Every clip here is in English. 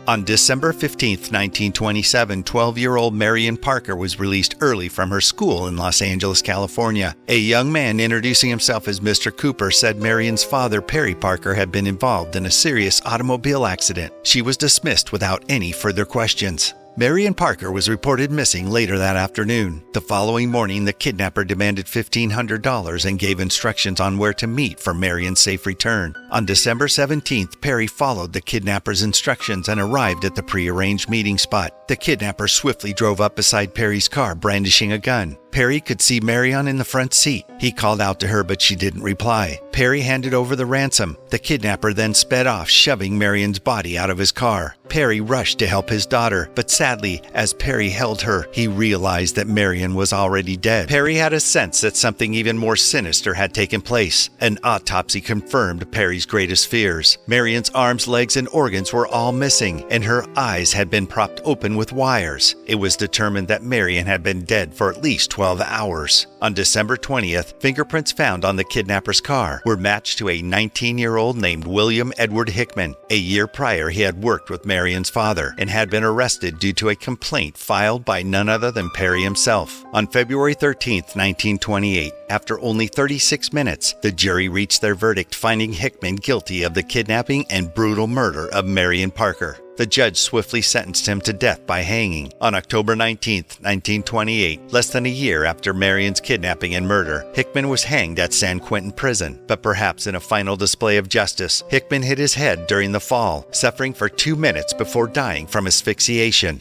On December 15, 1927, 12-year-old Marion Parker was released early from her school in Los Angeles, California. A young man introducing himself as Mr. Cooper said Marion's father, Perry Parker, had been involved in a serious automobile accident. She was dismissed without any further questions. Marion Parker was reported missing later that afternoon. The following morning, the kidnapper demanded $1,500 and gave instructions on where to meet for Marion's safe return. On December 17th, Perry followed the kidnapper's instructions and arrived at the prearranged meeting spot. The kidnapper swiftly drove up beside Perry's car, brandishing a gun. Perry could see Marion in the front seat. He called out to her, but she didn't reply. Perry handed over the ransom. The kidnapper then sped off, shoving Marion's body out of his car. Perry rushed to help his daughter, but sadly, as Perry held her, he realized that Marion was already dead. Perry had a sense that something even more sinister had taken place. An autopsy confirmed Perry's greatest fears. Marion's arms, legs, and organs were all missing, and her eyes had been propped open with wires. It was determined that Marion had been dead for at least 12 hours. On December 20th, fingerprints found on the kidnapper's car were matched to a 19-year-old named William Edward Hickman. A year prior, he had worked with Marion's father and had been arrested due to a complaint filed by none other than Perry himself. On February 13th, 1928, after only 36 minutes, the jury reached their verdict, finding Hickman guilty of the kidnapping and brutal murder of Marion Parker. The judge swiftly sentenced him to death by hanging. On October 19, 1928, less than a year after Marion's kidnapping and murder, Hickman was hanged at San Quentin Prison. But perhaps in a final display of justice, Hickman hit his head during the fall, suffering for 2 minutes before dying from asphyxiation.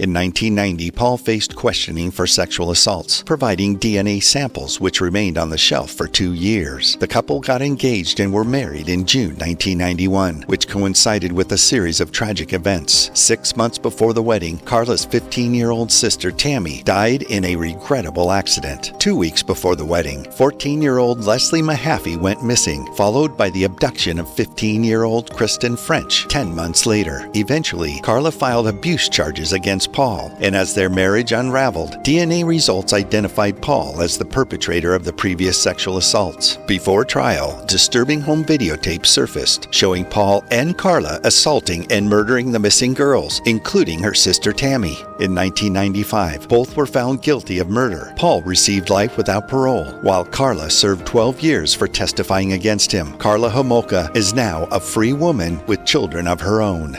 In 1990, Paul faced questioning for sexual assaults, providing DNA samples which remained on the shelf for 2 years. The couple got engaged and were married in June 1991, which coincided with a series of tragic events. 6 months before the wedding, Karla's 15-year-old sister Tammy died in a regrettable accident. 2 weeks before the wedding, 14-year-old Leslie Mahaffey went missing, followed by the abduction of 15-year-old Kristen French 10 months later. Eventually, Karla filed abuse charges against Paul, and as their marriage unraveled, DNA results identified Paul as the perpetrator of the previous sexual assaults. Before trial, disturbing home videotapes surfaced, showing Paul and Karla assaulting and murdering the missing girls, including her sister Tammy. In 1995, both were found guilty of murder. Paul received life without parole, while Karla served 12 years for testifying against him. Karla Homolka is now a free woman with children of her own.